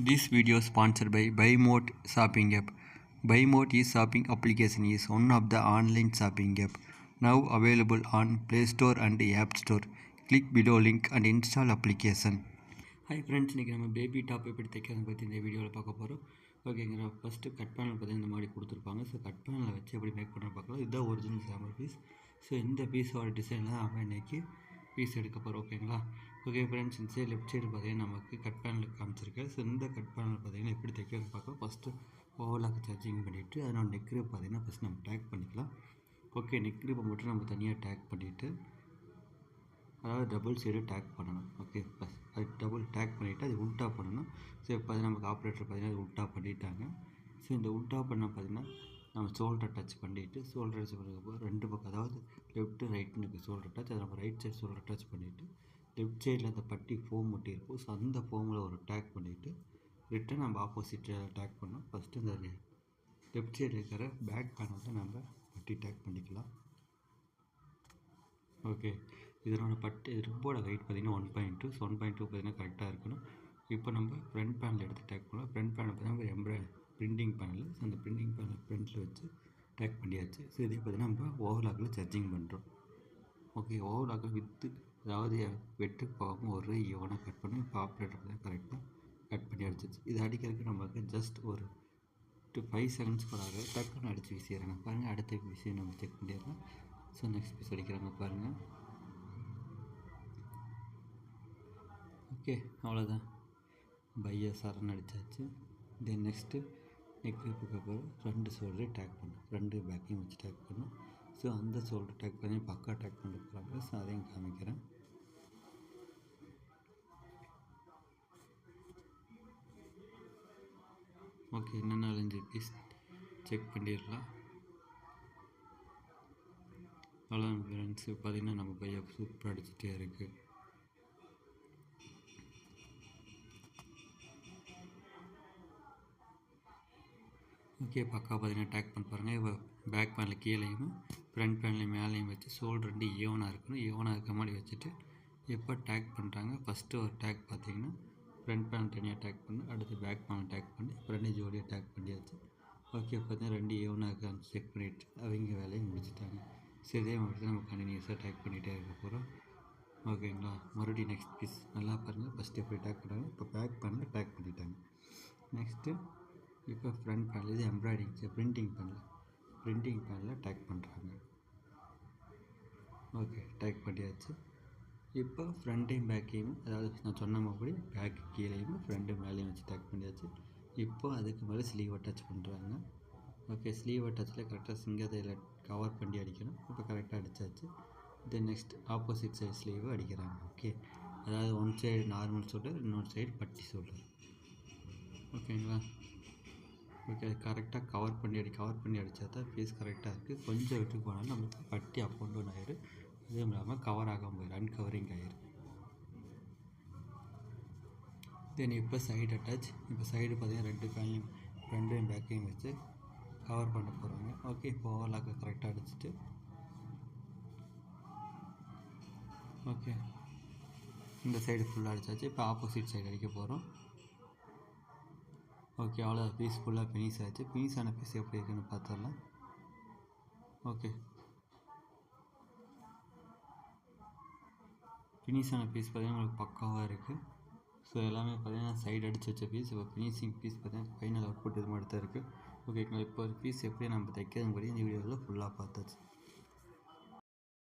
This video is sponsored by BuyMode shopping app. BuyMode is shopping application is one of the online shopping app now available on Play Store and App Store. Click below link and install application. Hi friends, இன்றைக்கி நம்ம baby top எப்படி தைக்கிறத பற்றி இந்த வீடியோவில் பார்க்க போகிறோம். ஓகேங்களா, first cut panel பார்த்தீங்கன்னா இந்த மாதிரி கொடுத்துருப்பாங்க. ஸோ கட் பேனலை வச்சு எப்படி மேக் பண்ண பார்க்கலாம். இதுதான் ஒரிஜினல் சாம்பிள் பீஸ். ஸோ இந்த பீஸோட டிசைன் தான் நம்ம இன்றைக்கி பீஸ் எடுக்க போகிறோம். ஓகேங்களா. ஓகே ஃப்ரெண்ட்ஸ், இந்த சைடு லெஃப்ட் சைடு பார்த்தீங்கன்னா நமக்கு கட் பேனல் காமிச்சிருக்கேன். ஸோ இந்த கட் பேனல் பார்த்தீங்கன்னா எப்படி தைக்கிறதுன்னு பார்க்கலாம். ஃபஸ்ட்டு ஓவலாக சார்ஜிங் பண்ணிவிட்டு அதனோட நெக் கிரிப் பார்த்தீங்கன்னா ஃபஸ்ட் நம்ம டேக் பண்ணிக்கலாம். ஓகே, நெக் கிரிப்பை மட்டும் நம்ம தனியாக டேக் பண்ணிவிட்டு அதாவது டபுள் சைடு டேக் பண்ணணும். ஓகே, ஃபஸ்ட் அது டபுள் டேக் பண்ணிவிட்டு அது உல்ட்டா பண்ணணும். ஸோ இப்போ நமக்கு ஆப்ரேட்டர் பார்த்தீங்கன்னா அது உல்ட்டா பண்ணிட்டாங்க. ஸோ இந்த உல்ட்டா பண்ண பார்த்தீங்கன்னா நம்ம ஷோல்டர் டச் பண்ணிவிட்டு ஷோல்டர் டச் பண்ணுறதுக்கு ரெண்டு பக்கம் அதாவது லெஃப்ட்டு ரைட்டுன்னு ஷோல்டர் டச் அதை நம்ம ரைட் சைடு ஷோல்டர் டச் பண்ணிவிட்டு லெஃப்ட் சைடில் அந்த பட்டி ஃபோம் ஒட்டி இருக்கும். ஸோ அந்த ஃபோமில் ஒரு டேக் பண்ணிவிட்டு ரிட்டன் நம்ம ஆப்போசிட்டில் டேக் பண்ணோம். ஃபஸ்ட்டு இந்த லெஃப்ட் சைடில் இருக்கிற பேக் பேனலில் நம்ம பட்டி டேக் பண்ணிக்கலாம். ஓகே, இதனோட பட்டி ரிப்போட வெயிட் பார்த்திங்கன்னா 1.2. ஸோ 1.2 பார்த்திங்கன்னா கரெக்டாக இருக்கணும். இப்போ நம்ம ஃப்ரண்ட் பேனல் எடுத்து டேக் பண்ணலாம். ஃப்ரண்ட் பேனல் பார்த்திங்கன்னா பிரிண்டிங் பேனல். ஸோ அந்த பிரிண்டிங் பேனல் ஃப்ரண்ட்டில் வச்சு டேக் பண்ணியாச்சு. ஸோ இதே பார்த்திங்கன்னா நம்ம ஓவர்லாக்கில் சார்ஜிங் பண்ணுறோம். ஓகே, ஓவர்லாக்கில் வித்து அதாவது வெட்டு போகாமல் ஒரு ஈவனாக கட் பண்ணி இப்போ ஆப்ரேட்டர் பார்த்திங்கன்னா கரெக்டாக கட் பண்ணி அடிச்சிச்சு. இது அடிக்கிறதுக்கு நமக்கு ஜஸ்ட் ஒரு 5 செகண்ட்ஸ் கூட ஆக டக்குன்னு அடித்து வீசிடுறாங்க. பாருங்கள், அடுத்த பீஸையும் நம்ம செக் பண்ணிடுறோம். ஸோ நெக்ஸ்ட் பீஸ் அடிக்கிறாங்க பாருங்கள். ஓகே, அவ்வளோதான், பையை சரண் அடித்தாச்சு. தென் நெக்ஸ்ட்டு நெக் கிரிப்புக்கு அப்புறம் ரெண்டு ஷோல்டரையும் டேக் பண்ணும், ரெண்டு பேக்கையும் வச்சு டேக் பண்ணும். ஸோ அந்த ஷோல்டர் டேக் பண்ணி பக்கா டேக் பண்ண போகிறாங்க. ஸோ அதையும் காமிக்கிறேன். ஓகே, இன்னும் 4-5 பீஸ் செக் பண்ணிடலாம். அவ்வளோதான் ஃப்ரெண்ட்ஸு, பார்த்திங்கன்னா நம்ம பையை சூப்பராக அடிச்சுட்டே இருக்குது. ஓகே, பக்கா பார்த்திங்கன்னா டேக் பண்ண பாருங்கள். இப்போ பேக் பேனில் கீழேயும் ஃப்ரண்ட் பேனில் மேலேயும் வச்சு ஷோல்டர் ரெண்டு ஈவனாக இருக்கணும். ஈவனாக இருக்க மாதிரி வச்சுட்டு எப்போ டேக் பண்ணுறாங்க ஃபஸ்ட்டு ஒரு டேக் பார்த்திங்கன்னா ஃப்ரண்ட் பேனல் தனியாக டேக் பண்ணி அடுத்து பேக் பேனல் டேக் பண்ணி ரெண்டு ஜோடியாக டேக் பண்ணியாச்சு. ஓகே, பார்த்தீங்கன்னா ரெண்டு ஈவனாக இருக்கான்னு செக் பண்ணிவிட்டு அவங்க வேலையை முடிச்சுட்டாங்க. சரி, இதே மாதிரி நம்ம கண்டினியூஸாக டேக் பண்ணிகிட்டே இருக்க போகிறோம். ஓகேங்களா. மறுபடியும் நெக்ஸ்ட் பீஸ் நல்லா பாருங்கள். ஃபஸ்ட்டு எப்படி டேக் பண்ணாங்க, இப்போ பேக் பேனில் டேக் பண்ணிட்டாங்க. நெக்ஸ்ட்டு இப்போ ஃப்ரண்ட் பேனல் இது எம்ப்ராய்டிங் பிரிண்டிங் பேனில் டேக் பண்ணுறாங்க. ஓகே, டேக் பண்ணியாச்சு. இப்போ ஃப்ரண்ட்டையும் பேக்கையும் அதாவது நான் சொன்ன மாதிரி பேக்கு கீழேயும் ஃப்ரண்ட்டு மேலேயும் வச்சு டேக் பண்ணியாச்சு. இப்போ அதுக்கு மேலே ஸ்லீவ் அட்டாச் பண்ணுறாங்க. ஓகே, ஸ்லீவ் அட்டாச்சில் கரெக்டாக சிங்கத்தில் கவர் பண்ணி அடிக்கணும். இப்போ கரெக்டாக அடித்தாச்சு. Then next opposite side sleeve அடிக்கிறாங்க. ஓகே, அதாவது ஒன் சைடு நார்மல் ஷோல்டர், இன்னொரு சைடு பட்டி ஷோல்டர். ஓகேங்களா. ஓகே, அது கரெக்டாக கவர் பண்ணி அடித்தா தான் பீஸ் கரெக்டாக இருக்குது. கொஞ்சம் விட்டு போனாலும் நம்மளுக்கு பட்டி அப் அண்ட் டவுன் ஆயிடும். அதுவும் இல்லாமல் கவர் ஆகாமல் போயிடும், அன்கவரிங் ஆயிரும். தென் இப்போ சைடு அட்டாச். இப்போ சைடு பார்த்திங்கன்னா ரெண்டு பேனையும் ஃப்ரண்ட்டையும் பேக்கையும் வச்சு கவர் பண்ண போகிறாங்க. ஓகே, இப்போ ஓவர்லாக்கை கரெக்டாக அடிச்சுட்டு ஓகே இந்த சைடு ஃபுல்லாக அடித்தாச்சு. இப்போ ஆப்போசிட் சைடு அடிக்க போகிறோம். ஓகே, அவ்வளோ பீஸ் ஃபுல்லாக ஃபினிஷ் ஆச்சு. ஃபினிஷ் ஆன பீஸ் எப்படி இருக்குன்னு பார்த்துடலாம். ஓகே, ஃபினிஷ் ஆன பீஸ் பார்த்திங்கன்னா உங்களுக்கு பக்காவாக இருக்குது. ஸோ எல்லாமே பார்த்திங்கன்னா சைடு அடித்து வச்ச பீஸ். இப்போ ஃபினிஷிங் பீஸ் பார்த்திங்கன்னா ஃபைனல் அவுட்புட் இது மாதிரி தான் இருக்குது. ஓகேங்களா. இப்போ ஒரு பீஸ் எப்படி நம்ம தைக்கிறதுங்கிறது இந்த வீடியோவில் ஃபுல்லாக பார்த்தாச்சு.